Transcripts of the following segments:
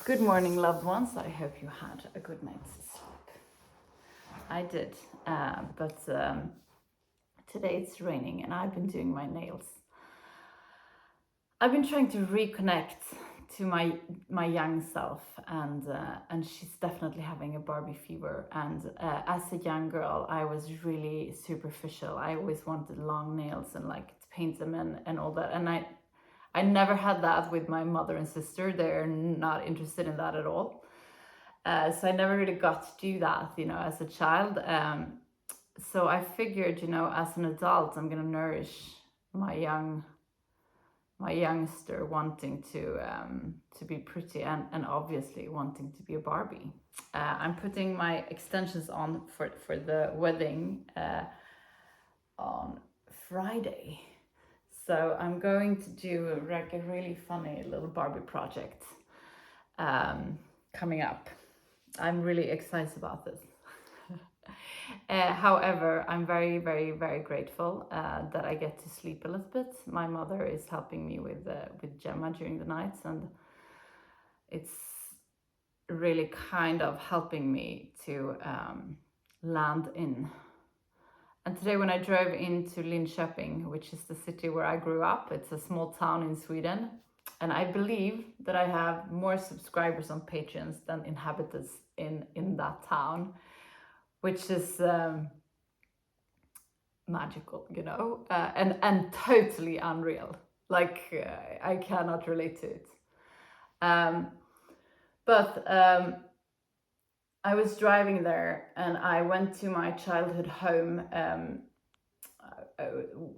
Good morning, loved ones. I hope you had a good night's sleep. I did, but today it's raining and I've been doing my nails. I've been trying to reconnect to my young self, and she's definitely having a Barbie fever. And as a young girl, I was really superficial. I always wanted long nails and like to paint them and all that. And I never had that with my mother and sister. They're not interested in that at all. So I never really got to do that, as a child. So I figured, as an adult, I'm gonna nourish my youngster wanting to be pretty and obviously wanting to be a Barbie. I'm putting my extensions on for the wedding on Friday. So I'm going to do like a really funny little Barbie project coming up. I'm really excited about this. However, I'm very, very, very grateful that I get to sleep a little bit. My mother is helping me with Gemma during the nights, and it's really kind of helping me to land in. And today when I drove into Linköping, which is the city where I grew up, it's a small town in Sweden, and I believe that I have more subscribers on Patreon than inhabitants in that town, which is magical, and totally unreal. Like I cannot relate to it. But I was driving there, and I went to my childhood home,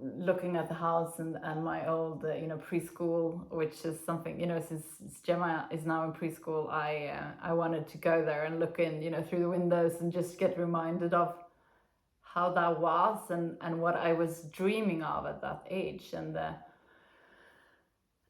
looking at the house and my old, preschool, which is something, since Gemma is now in preschool, I wanted to go there and look in, through the windows and just get reminded of how that was and what I was dreaming of at that age.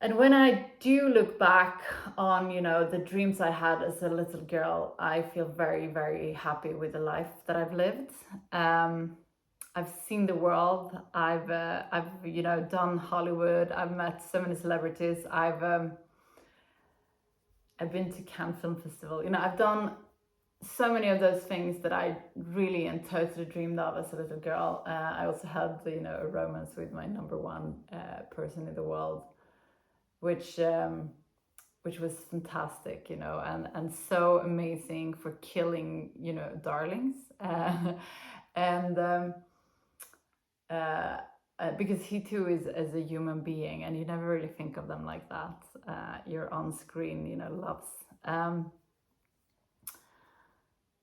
And when I do look back on, the dreams I had as a little girl, I feel very, very happy with the life that I've lived. I've seen the world. I've done Hollywood. I've met so many celebrities. I've been to Cannes Film Festival. I've done so many of those things that I really and totally dreamed of as a little girl. I also had, a romance with my number one person in the world, which was fantastic, and so amazing for killing, darlings, and because he too is as a human being, and you never really think of them like that. Your on-screen, loves.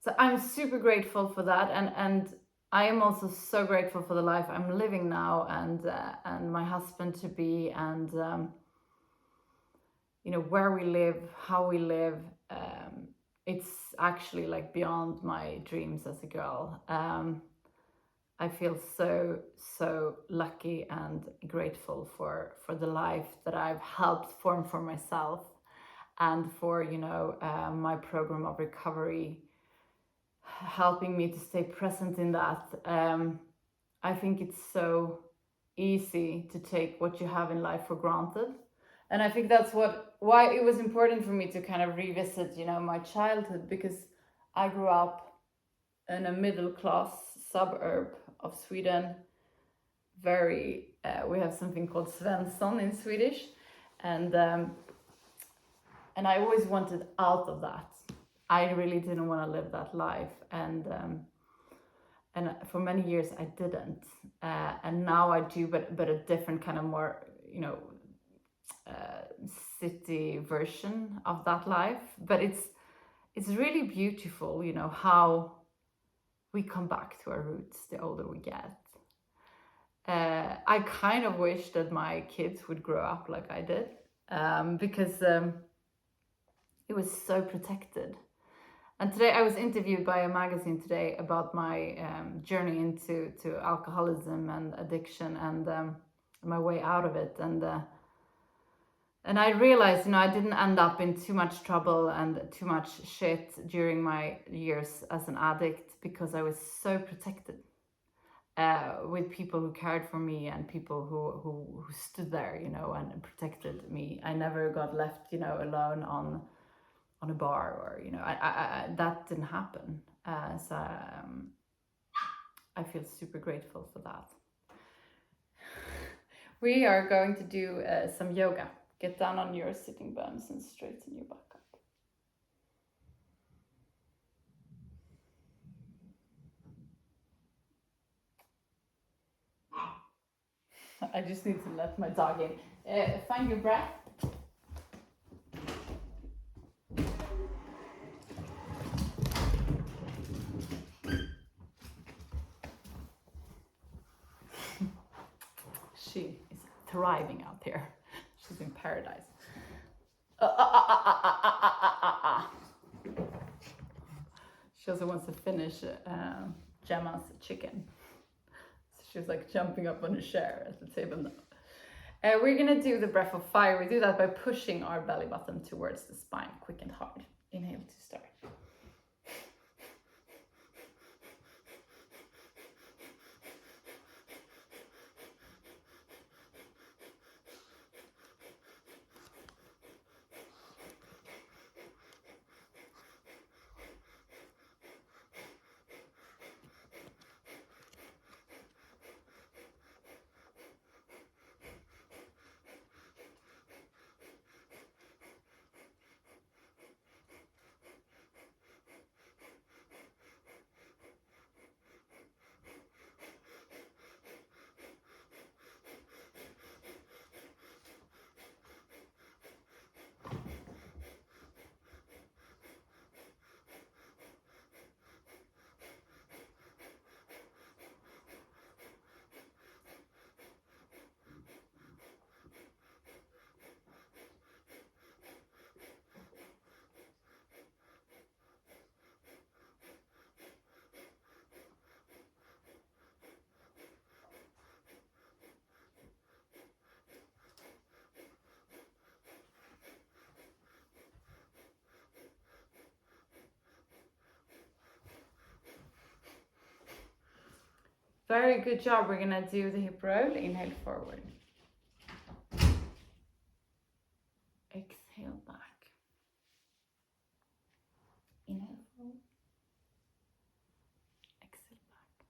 So I'm super grateful for that, and I am also so grateful for the life I'm living now, and my husband to be, and where we live, how we live. It's actually like beyond my dreams as a girl. I feel so lucky and grateful for the life that I've helped form for myself, and for my program of recovery, helping me to stay present in that. I think it's so easy to take what you have in life for granted. And I think that's why it was important for me to kind of revisit, my childhood, because I grew up in a middle class suburb of Sweden. We have something called Svensson in Swedish, and I always wanted out of that. I really didn't want to live that life, and for many years I didn't, and now I do, but a different kind of more, city version of that life. But it's really beautiful, how we come back to our roots the older we get. I kind of wish that my kids would grow up like I did, because it was so protected. And today I was interviewed by a magazine today about my journey into alcoholism and addiction, and my way out of it. And I realized, I didn't end up in too much trouble and too much shit during my years as an addict, because I was so protected with people who cared for me, and people who stood there, and protected me. I never got left, alone on a bar, or that didn't happen. So I feel super grateful for that. We are going to do some yoga. Get down on your sitting bones and straighten your back up. I just need to let my dog in. Find your breath. She is thriving out there. She's in paradise. She also wants to finish Gemma's chicken. So she's like jumping up on a chair at the table now. We're gonna do the breath of fire. We do that by pushing our belly button towards the spine, quick and hard. Inhale to start. Very good job. We're gonna do the hip roll. Inhale forward. Exhale back. Inhale forward. Exhale back.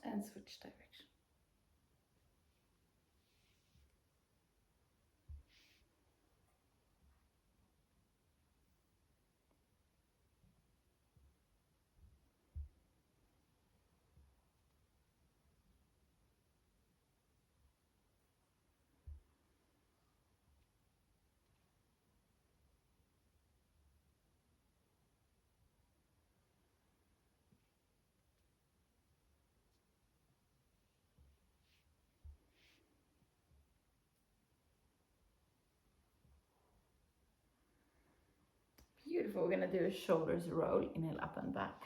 And switch direction. Beautiful. We're gonna do a shoulders roll. Inhale up and back.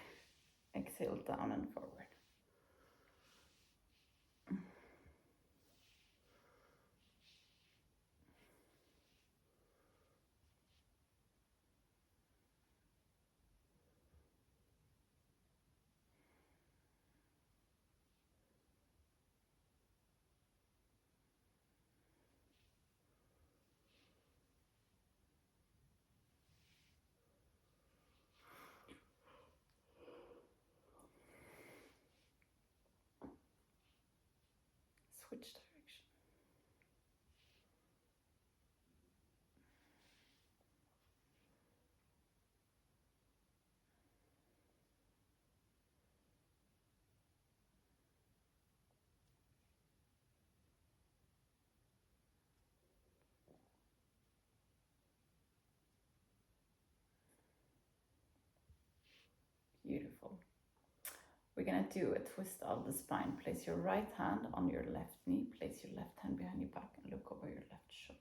Exhale down and forward. Switch direction. We're gonna do a twist of the spine. Place your right hand on your left knee, place your left hand behind your back and look over your left shoulder.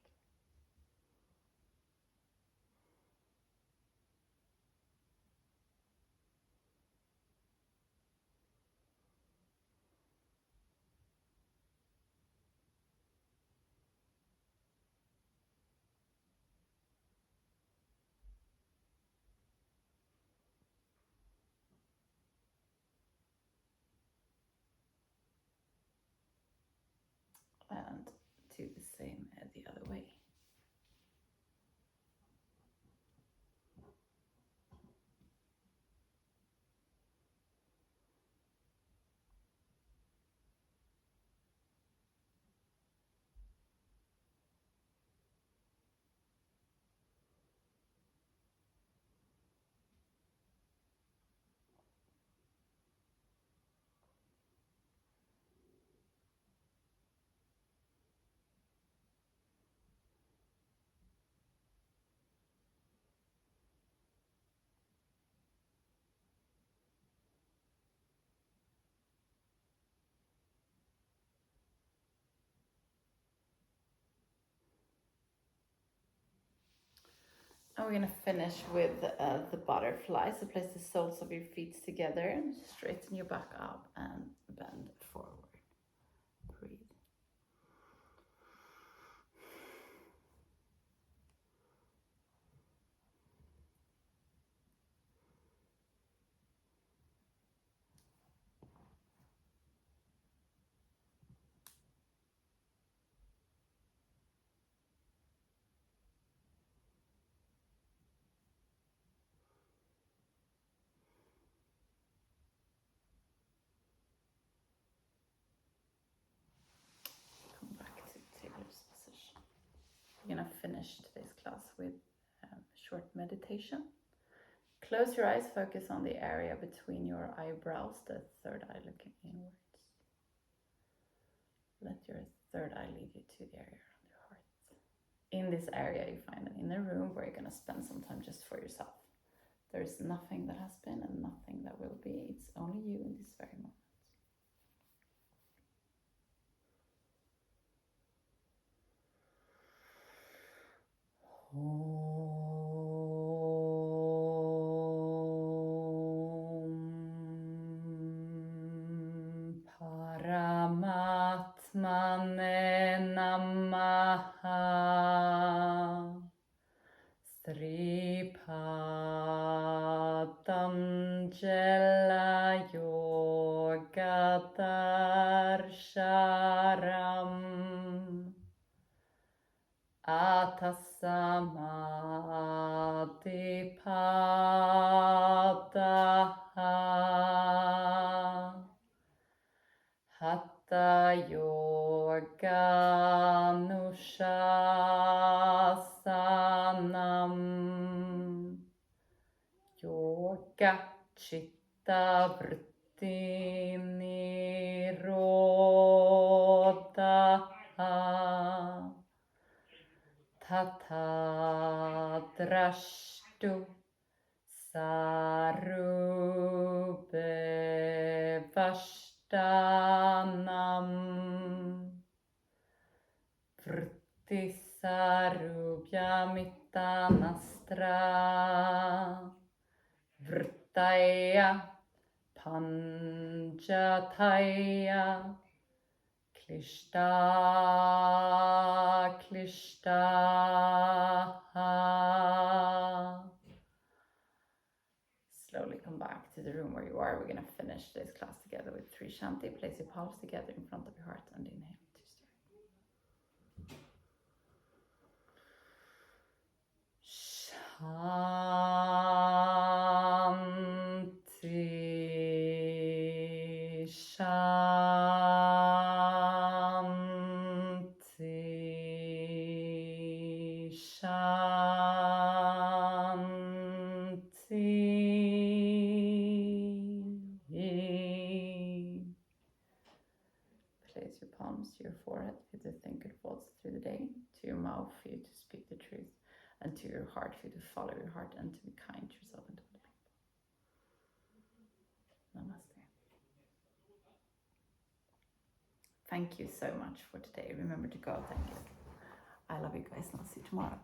And do the same the other way. And we're gonna finish with the butterfly. So place the soles of your feet together, straighten your back up and bend forward. Breathe. Come back to tailor's position. We're gonna finish today's class with a short meditation. Close your eyes, focus on the area between your eyebrows, the third eye looking inwards. Let your third eye lead you to the area around your heart. In this area, you find an inner room where you're going to spend some time just for yourself. There's nothing that has been and nothing that will be. It's only you in this very moment. Paramatmane Namaha. Sripadam Jala Yoga Darsharam Atasamadipadaha Hatha Yoga Nushasanam Yoga Chitta Vritti Nirodha Tata Drashtu Sarube Vashtanam Vritti Sarubhyamittanastra Vrittaya Panjataya Klishta Klishta. Slowly come back to the room where you are. We're going to finish this class together with 3 Shanti. Place your palms together in front of your heart and inhale to start. Shanti, Shanti, Shanti. Place your palms to your forehead for you to think good thoughts through the day, to your mouth for you to speak the truth, and to your heart for you to follow your heart and to be kind to yourself and to other people. Namaste. thank you so much for today. Remember to go. Thank you. I love you guys, and I'll see you tomorrow.